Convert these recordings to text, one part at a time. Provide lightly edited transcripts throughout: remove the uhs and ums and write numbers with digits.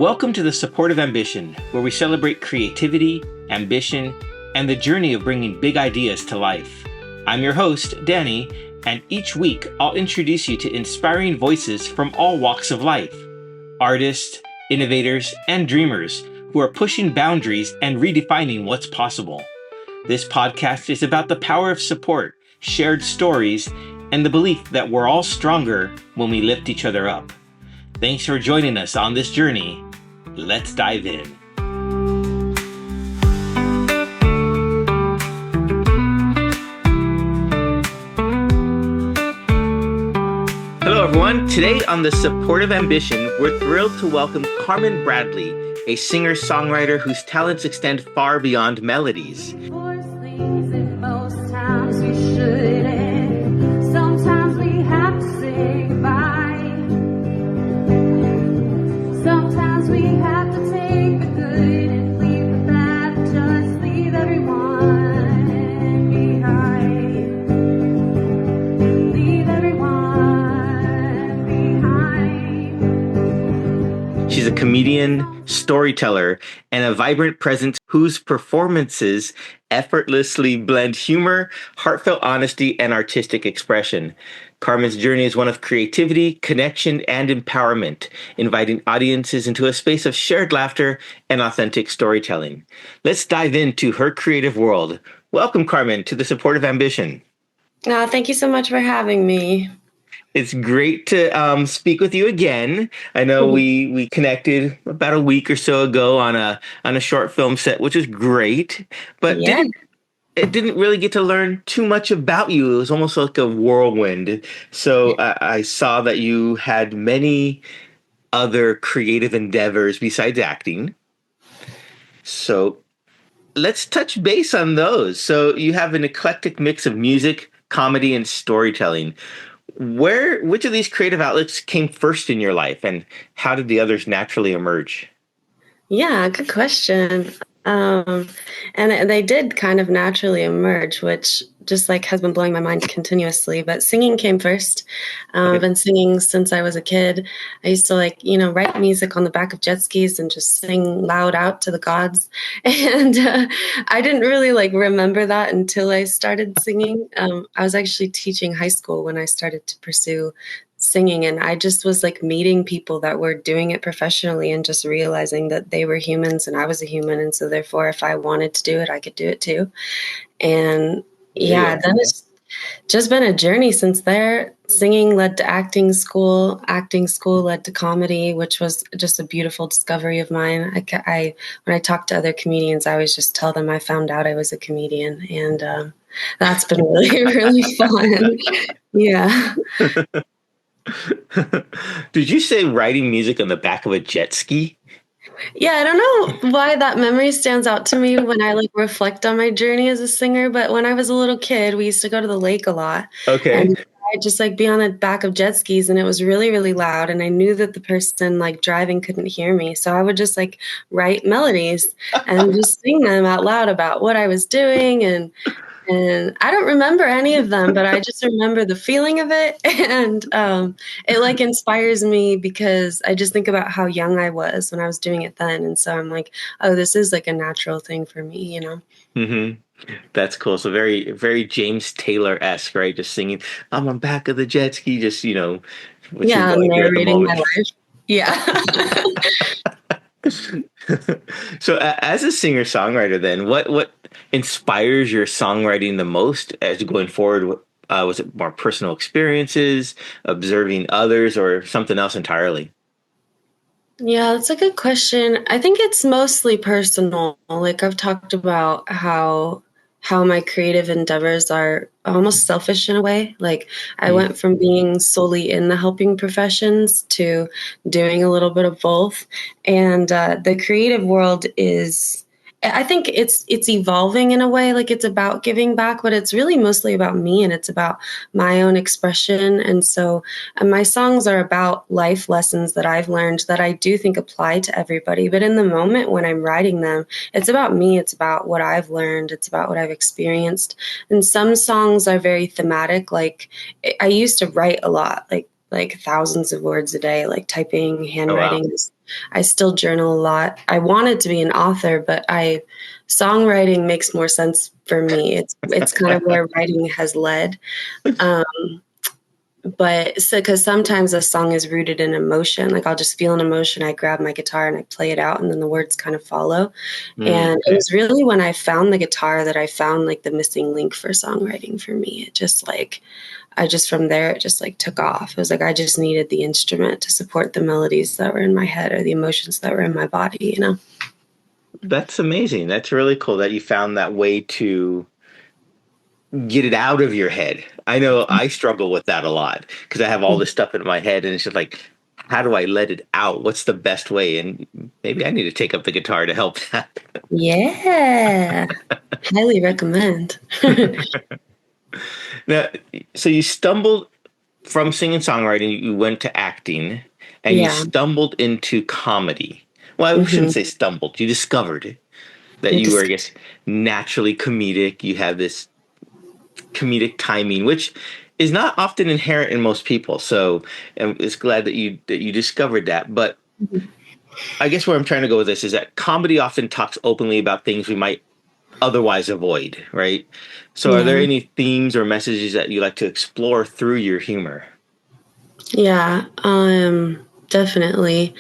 Welcome to the Support of Ambition, where we celebrate creativity, ambition, and the journey of bringing big ideas to life. I'm your host, Danny, and each week I'll introduce you to inspiring voices from all walks of life. Artists, innovators, and dreamers who are pushing boundaries and redefining what's possible. This podcast is about the power of support, shared stories, and the belief that we're all stronger when we lift each other up. Thanks for joining us on this journey. Let's dive in. Hello, everyone. Today on the Support of Ambition, we're thrilled to welcome Carmynn Bradley, a singer-songwriter whose talents extend far beyond melodies. Sometimes we have to say goodbye. Sometimes we have to take the good and leave the bad. Just leave everyone behind. Leave everyone behind. She's a comedian, storyteller, and a vibrant presence whose performances effortlessly blend humor, heartfelt honesty, and artistic expression. Carmynn's journey is one of creativity, connection, and empowerment, inviting audiences into a space of shared laughter and authentic storytelling. Let's dive into her creative world. Welcome, Carmynn, to the Support of Ambition. Thank you so much for having me. It's great to speak with you again. I know we connected about a week or so ago on a short film set, which is great, but didn't really get to learn too much about you. It was almost like a whirlwind. So I saw that you had many other creative endeavors besides acting. So let's touch base on those. So you have an eclectic mix of music, comedy, and storytelling. Which of these creative outlets came first in your life, and how did the others naturally emerge? Yeah, good question. And they did kind of naturally emerge, which just like has been blowing my mind continuously. But singing came first. I've been singing since I was a kid. I used to write music on the back of jet skis and just sing loud out to the gods. And I didn't really remember that until I started singing. I was actually teaching high school when I started to pursue singing, and I just was meeting people that were doing it professionally and just realizing that they were humans and I was a human, and so therefore if I wanted to do it I could do it too. And then it's just been a journey since there. Singing led to acting school led to comedy, which was just a beautiful discovery of mine. When I talk to other comedians, I always just tell them I found out I was a comedian, and that's been really really fun. Yeah. Did you say writing music on the back of a jet ski? Yeah, I don't know why that memory stands out to me when I reflect on my journey as a singer, but when I was a little kid, we used to go to the lake a lot. Okay. And I'd just be on the back of jet skis, and it was really, really loud, and I knew that the person driving couldn't hear me. So I would just write melodies and just sing them out loud about what I was doing, and I don't remember any of them, but I just remember the feeling of it. And it inspires me because I just think about how young I was when I was doing it then. And so I'm oh, this is a natural thing for me, Mm-hmm. That's cool. So very, very James Taylor-esque, right? Just singing, I'm on back of the jet ski, just, what yeah, you're narrating my life. Yeah. So as a singer-songwriter then, what inspires your songwriting the most as you're going forward? Was it more personal experiences, observing others, or something else entirely? Yeah, that's a good question. I think it's mostly personal. I've talked about how my creative endeavors are almost selfish in a way. I went from being solely in the helping professions to doing a little bit of both. And the creative world I think it's evolving in a way. It's about giving back, but it's really mostly about me, and it's about my own expression. And so my songs are about life lessons that I've learned that I do think apply to everybody. But in the moment when I'm writing them, it's about me. It's about what I've learned. It's about what I've experienced. And some songs are very thematic. I used to write a lot, like thousands of words a day, like typing, handwriting. Oh, wow. I still journal a lot. I wanted to be an author, but songwriting makes more sense for me. It's kind of where writing has led. Um, but so because sometimes a song is rooted in emotion, like I'll just feel an emotion, I grab my guitar and I play it out, and then the words kind of follow. And it Okay. was really when I found the guitar that I found like the missing link for songwriting for me. It just like from there it just like took off. It was like I just needed the instrument to support the melodies that were in my head or the emotions that were in my body, you know. That's amazing. That's really cool that you found that way to get it out of your head. I know I struggle with that a lot because I have all this stuff in my head and it's just like, how do I let it out? What's the best way? And maybe I need to take up the guitar to help that. Yeah. Highly recommend. Now, so you stumbled from singing songwriting, you went to acting, and you Yeah. stumbled into comedy. Well, I shouldn't say stumbled. You discovered that you were, I guess, naturally comedic. You have this comedic timing, which is not often inherent in most people. So I'm just glad that you discovered that. But I guess where I'm trying to go with this is that comedy often talks openly about things we might otherwise avoid, right? So are there Yeah. any themes or messages that you like to explore through your humor? Yeah, definitely.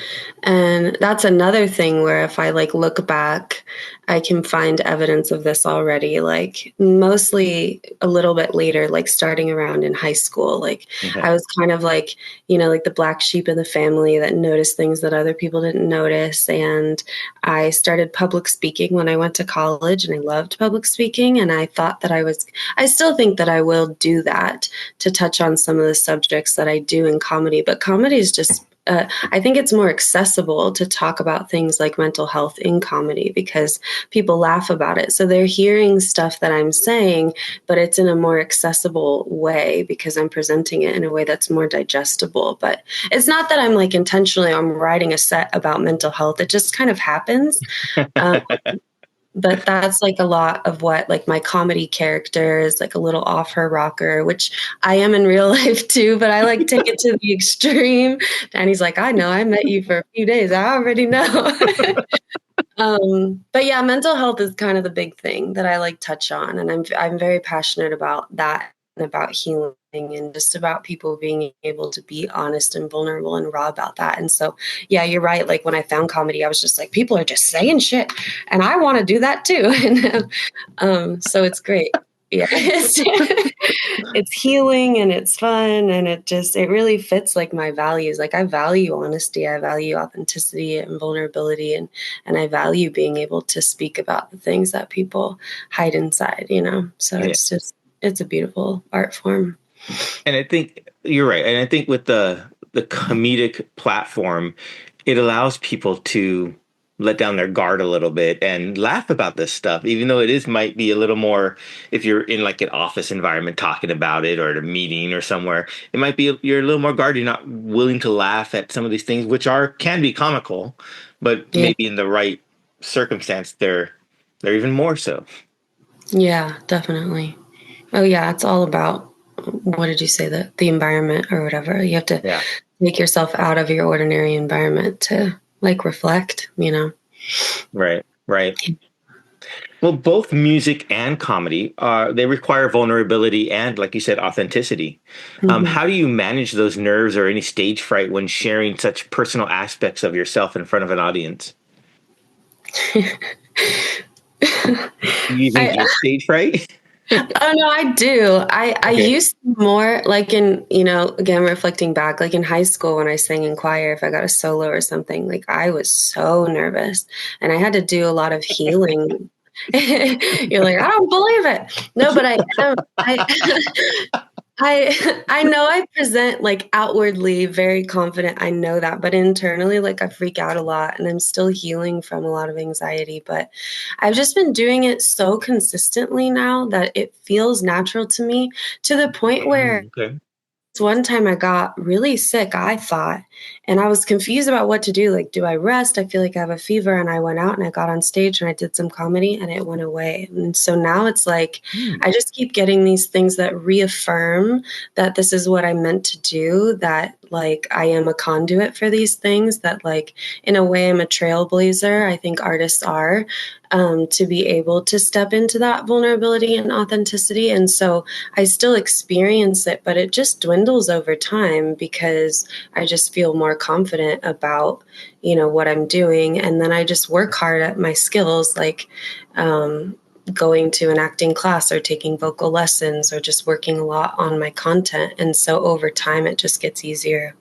And that's another thing where if I like look back, I can find evidence of this already, like mostly a little bit later, like starting around in high school. Like Okay. I was kind of like, like the black sheep in the family that noticed things that other people didn't notice. And I started public speaking when I went to college, and I loved public speaking. And I thought that I still think that I will do that, to touch on some of the subjects that I do in comedy. But comedy is just, I think it's more accessible to talk about things like mental health in comedy because people laugh about it. So they're hearing stuff that I'm saying, but it's in a more accessible way because I'm presenting it in a way that's more digestible. But it's not that I'm like intentionally, I'm writing a set about mental health. It just kind of happens. Um, but that's like a lot of what like my comedy character is, like a little off her rocker, which I am in real life too, but I like take it to the extreme. And he's like, I know, I met you for a few days, I already know. But yeah, mental health is kind of the big thing that I like touch on, and I'm very passionate about that and about healing and just about people being able to be honest and vulnerable and raw about that. And so, yeah, you're right. Like when I found comedy, I was just like, people are just saying shit, and I want to do that too. And so it's great. Yeah, it's healing and it's fun, and it really fits like my values. Like I value honesty, I value authenticity and vulnerability, and I value being able to speak about the things that people hide inside, So Yeah. it's a beautiful art form. And I think you're right. And I think with the comedic platform, it allows people to let down their guard a little bit and laugh about this stuff, even though it is might be a little more if you're in like an office environment talking about it or at a meeting or somewhere, it might be you're a little more guarded, you're not willing to laugh at some of these things, which can be comical, but Yeah. maybe in the right circumstance they're even more so. Yeah, definitely. Oh yeah, it's all about, what did you say, the environment or whatever. You have to Yeah. take yourself out of your ordinary environment to like reflect. Right. Right. Well, both music and comedy, they require vulnerability and, like you said, authenticity. Mhm. How do you manage those nerves or any stage fright when sharing such personal aspects of yourself in front of an audience? You even I get stage fright? Oh no, I do. I Okay. used to more like in, again reflecting back, like in high school when I sang in choir, if I got a solo or something, like I was so nervous and I had to do a lot of healing. You're like, I don't believe it. No, but I I know I present like outwardly very confident. I know that, but internally, like I freak out a lot, and I'm still healing from a lot of anxiety. But I've just been doing it so consistently now that it feels natural to me, to the point where Okay. one time I got really sick, I thought, and I was confused about what to do. Like, do I rest? I feel like I have a fever. And I went out and I got on stage and I did some comedy and it went away. And so now it's like, Hmm. I just keep getting these things that reaffirm that this is what I meant to do, that like I am a conduit for these things, that like in a way I'm a trailblazer. I think artists are, to be able to step into that vulnerability and authenticity. And so I still experience it, but it just dwindles over time because I just feel more confident about, what I'm doing. And then I just work hard at my skills, like going to an acting class or taking vocal lessons or just working a lot on my content. And so over time, it just gets easier.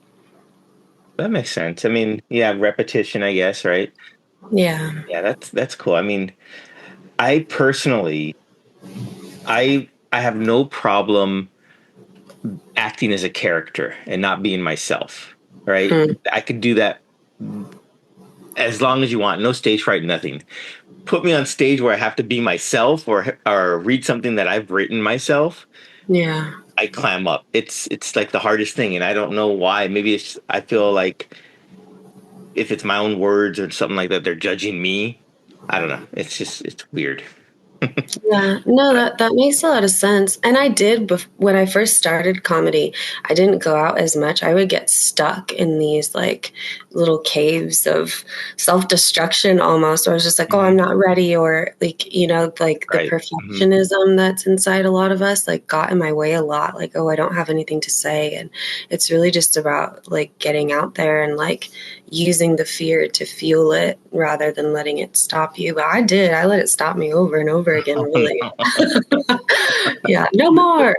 That makes sense. I mean, yeah, repetition, I guess, right? Yeah. Yeah, that's cool. I mean, I personally, I have no problem acting as a character and not being myself, right? Hmm. I could do that as long as you want. No stage fright, nothing. Put me on stage where I have to be myself or read something that I've written myself. Yeah. I clam up. It's like the hardest thing, and I don't know why. Maybe it's I feel like if it's my own words or something like that, they're judging me. I don't know. It's weird. Yeah, no, that makes a lot of sense. And I did when I first started comedy, I didn't go out as much. I would get stuck in these like little caves of self-destruction almost. I was just like, oh, I'm Mhm. not ready, or like, like the Right. Hmm. perfectionism that's inside a lot of us like got in my way a lot. Like, oh, I don't have anything to say. And it's really just about like getting out there and like using the fear to fuel it rather than letting it stop you. But I let it stop me over and over again, really. Yeah, no more.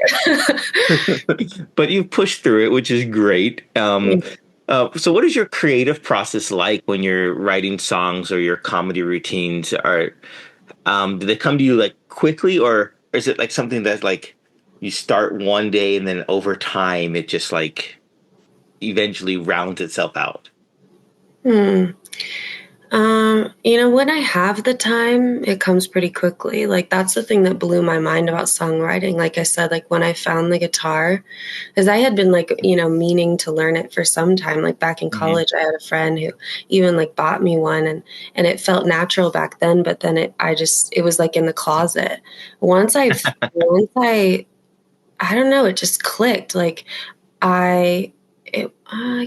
But you've pushed through it, which is great. So what is your creative process like when you're writing songs or your comedy routines? Do they come to you like quickly, or is it like something that's like you start one day and then over time it just like eventually rounds itself out? Hmm. When I have the time, it comes pretty quickly. Like that's the thing that blew my mind about songwriting. Like I said, like when I found the guitar, because I had been like, meaning to learn it for some time. Like back in Hmm. college, I had a friend who even like bought me one, and it felt natural back then, but then it was like in the closet. Once I don't know, it just clicked. Like I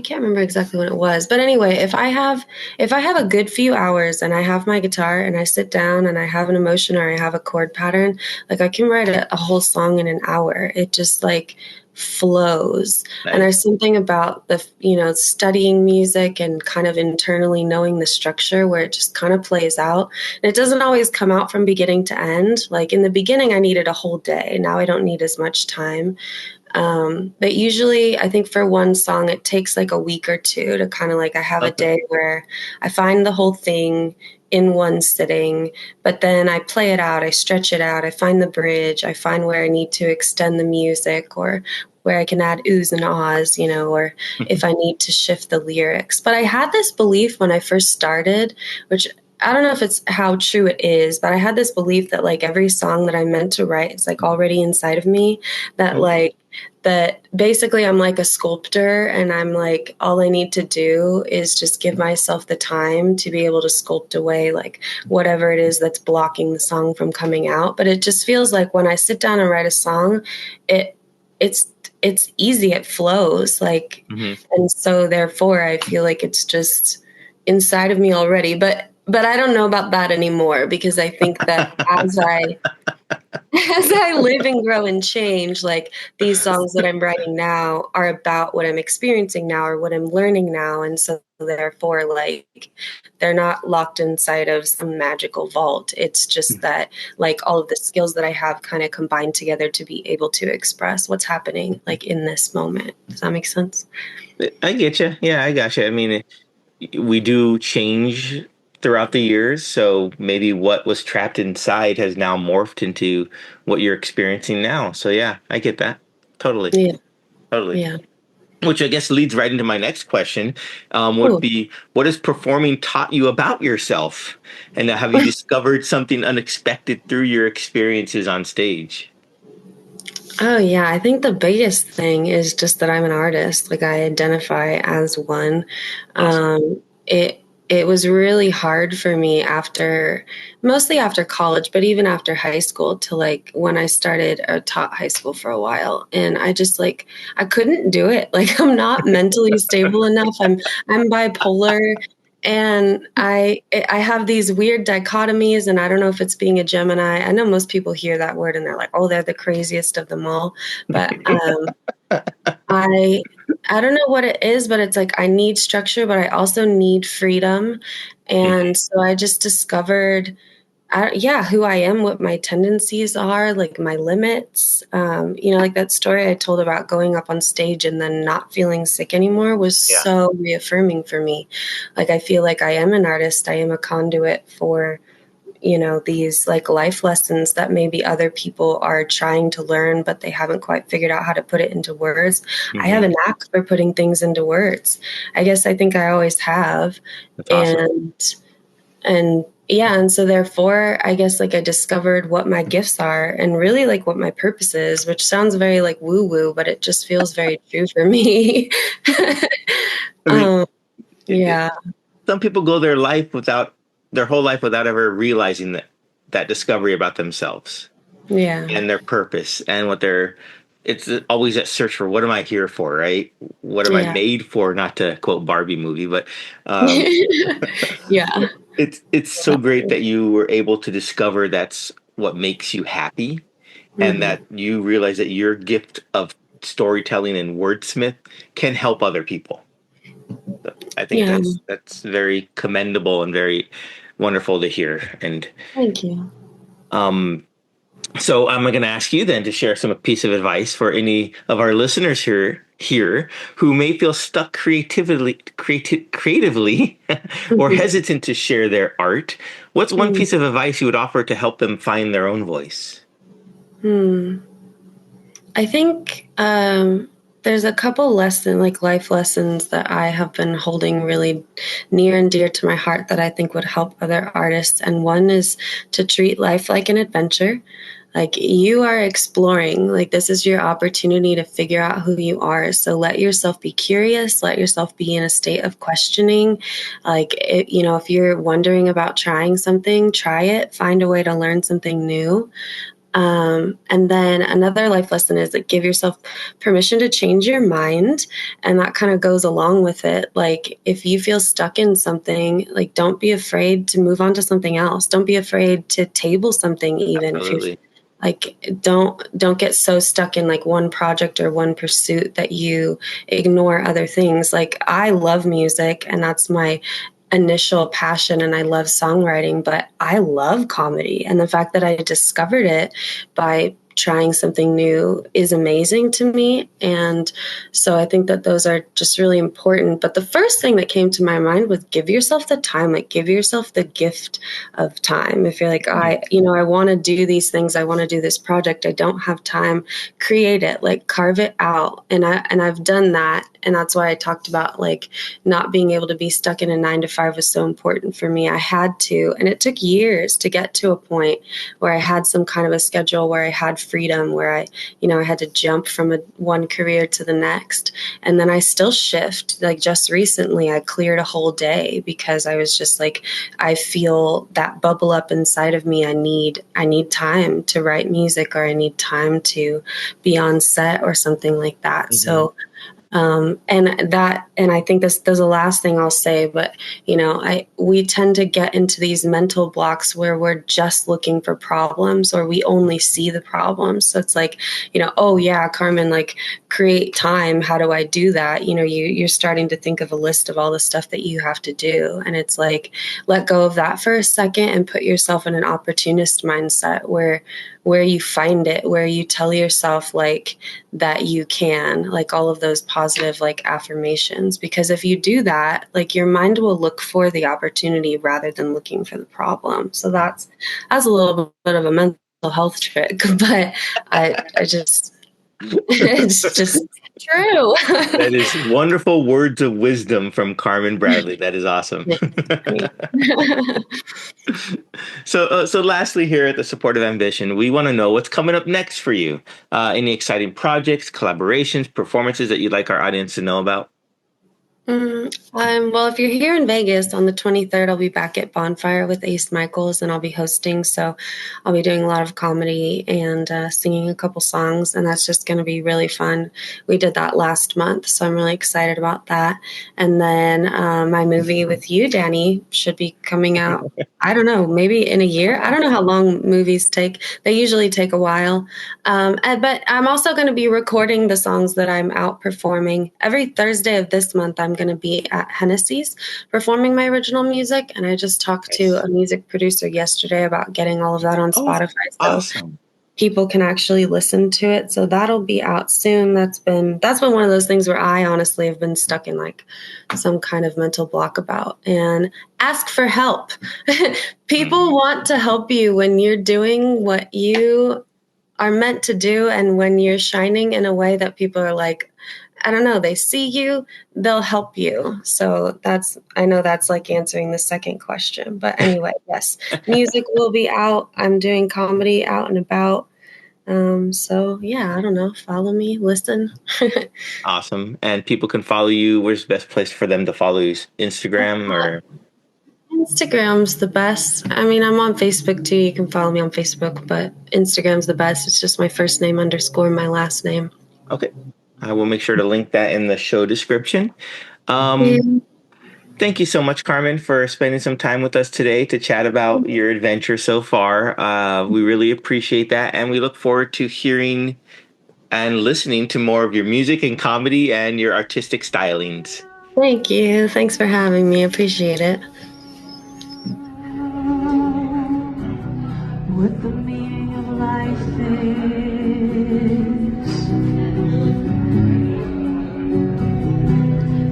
can't remember exactly when it was, but anyway, if I have a good few hours and I have my guitar and I sit down and I have an emotion or I have a chord pattern, like I can write a whole song in an hour. It just like flows. And Nice. there's something about the studying music and kind of internally knowing the structure where it just kind of plays out. And it doesn't always come out from beginning to end. Like in the beginning, I needed a whole day. Now I don't need as much time. But usually, I think for one song, it takes like a week or two to kind of like, I have a Okay. day where I find the whole thing in one sitting, but then I play it out, I stretch it out, I find the bridge, I find where I need to extend the music or where I can add oohs and ahs, or if I need to shift the lyrics. But I had this belief when I first started, which I don't know if it's how true it is, but I had this belief that like every song that I meant to write is like already inside of me, that like that basically I'm like a sculptor and I'm like, all I need to do is just give myself the time to be able to sculpt away like whatever it is that's blocking the song from coming out. But it just feels like when I sit down and write a song, it it's it's easy, it flows like, Hmm. and so therefore I feel like it's just inside of me already. But I don't know about that anymore, because I think that as I as I live and grow and change, like these songs that I'm writing now are about what I'm experiencing now or what I'm learning now. And so therefore, like they're not locked inside of some magical vault. It's just that like all of the skills that I have kind of combined together to be able to express what's happening like in this moment. Does that make sense? I get you. Yeah, I got you. I mean, we do change throughout the years, so maybe what was trapped inside has now morphed into what you're experiencing now. So yeah, I get that. Totally. Yeah. Totally. Yeah. Which I guess leads right into my next question, would Ooh. be what has performing taught you about yourself? And have you discovered something unexpected through your experiences on stage? Oh, yeah. I think the biggest thing is just that I'm an artist. Like I identify as one. Awesome. Um, it it was really hard for me mostly after college, but even after high school to like when I started or taught high school for a while. And I just like, I couldn't do it. Like I'm not mentally stable enough. I'm bipolar and I have these weird dichotomies and I don't know if it's being a Gemini. I know most people hear that word and they're like, oh, they're the craziest of them all. But I I don't know what it is, but it's like I need structure, but I also need freedom. And so I just discovered, yeah, who I am, what my tendencies are, like my limits. Like that story I told about going up on stage and then not feeling sick anymore was Yeah. so reaffirming for me. Like I feel like I am an artist. I am a conduit for these like life lessons that maybe other people are trying to learn, but they haven't quite figured out how to put it into words. I have a knack for putting things into words. I guess I think I always have. That's awesome. And yeah, and so therefore, I guess like I discovered what my gifts are and really like what my purpose is, which sounds very like woo woo, but it just feels very true for me. I mean, Yeah. some people go their whole life without ever realizing that discovery about themselves. Yeah. And their purpose and it's always that search for what am I here for, right? What am I Yeah. made for? Not to quote Barbie movie, but Yeah. it's so great that you were able to discover that's what makes you happy and that you realize that your gift of storytelling and wordsmith can help other people. So I think Yeah. that's very commendable and very wonderful to hear. And Thank you. so I'm going to ask you then to share some piece of advice for any of our listeners here who may feel stuck creatively or hesitant to share their art. What's one piece of advice you would offer to help them find their own voice? I think there's a couple life lessons that I have been holding really near and dear to my heart that I think would help other artists. And one is to treat life like an adventure. Like you are exploring, like this is your opportunity to figure out who you are. So let yourself be curious, let yourself be in a state of questioning. If you're wondering about trying something, try it, find a way to learn something new. And then another life lesson is like give yourself permission to change your mind. And that kind of goes along with it. Like if you feel stuck in something, like don't be afraid to move on to something else. Don't be afraid to table something, even if you're Absolutely. like don't get so stuck in like one project or one pursuit that you ignore other things. Like I love music and that's my initial passion and I love songwriting, but I love comedy. And the fact that I discovered it by trying something new is amazing to me. And so I think that those are just really important. But the first thing that came to my mind was give yourself the time, like give yourself the gift of time. If you're like, I want to do these things, I want to do this project, I don't have time, create it, like carve it out. And I've done that. And that's why I talked about like not being able to be stuck in a 9 to 5 was so important for me. I had to, and it took years to get to a point where I had some kind of a schedule where I had freedom, where I had to jump from one career to the next. And then I still shift. Like just recently, I cleared a whole day because I was just like, I feel that bubble up inside of me. I need time to write music, or I need time to be on set or something like that. So and I think this is the last thing I'll say, but we tend to get into these mental blocks where we're just looking for problems, or we only see the problems. So it's like, oh yeah, Carmynn, like create time. How do I do that? You're starting to think of a list of all the stuff that you have to do. And it's like, let go of that for a second and put yourself in an opportunist mindset where you find it, where you tell yourself like that you can, like all of those positive like affirmations. Because if you do that, like your mind will look for the opportunity rather than looking for the problem. So that's a little bit of a mental health trick, but I just it's just true. That is wonderful words of wisdom from Carmynn Bradley. That is awesome. So lastly, here at the Supportive Ambition, we want to know what's coming up next for you. Any exciting projects, collaborations, performances that you'd like our audience to know about? Well, if you're here in Vegas on the 23rd, I'll be back at Bonfire with Ace Michaels, and I'll be hosting. So I'll be doing a lot of comedy and singing a couple songs, and that's just going to be really fun. We did that last month, so I'm really excited about that. And then my movie with you, Danny, should be coming out. I don't know, maybe in a year. I don't know how long movies take. They usually take a while. But I'm also going to be recording the songs that I'm out performing. Every Thursday of this month, I'm going to be at Hennessy's performing my original music. And I just talked to a music producer yesterday about getting all of that on Spotify. So awesome. People can actually listen to it. So that'll be out soon. That's been one of those things where I honestly have been stuck in like some kind of mental block about. And ask for help. People want to help you when you're doing what you are meant to do, and when you're shining in a way that people are like, I don't know, they see you, they'll help you. So I know that's like answering the second question. But anyway, yes, music will be out. I'm doing comedy out and about. So yeah, I don't know. Follow me, listen. Awesome. And people can follow you. Where's the best place for them to follow you? Instagram or? Instagram's the best. I mean, I'm on Facebook too. You can follow me on Facebook, but Instagram's the best. It's just my first name _ my last name. Okay. I will make sure to link that in the show description. Thank you so much, Carmynn, for spending some time with us today to chat about your adventure so far. We really appreciate that, and we look forward to hearing and listening to more of your music and comedy and your artistic stylings. Thank you. Thanks for having me. I appreciate it. What the meaning of life is.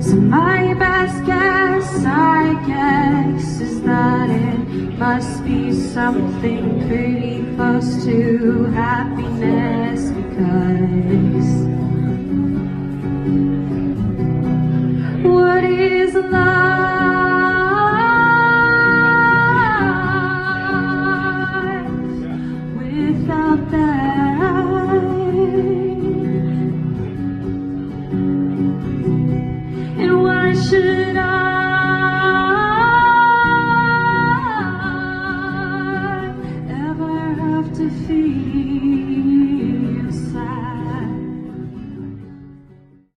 So my best guess, I guess, is that it must be something pretty close to happiness.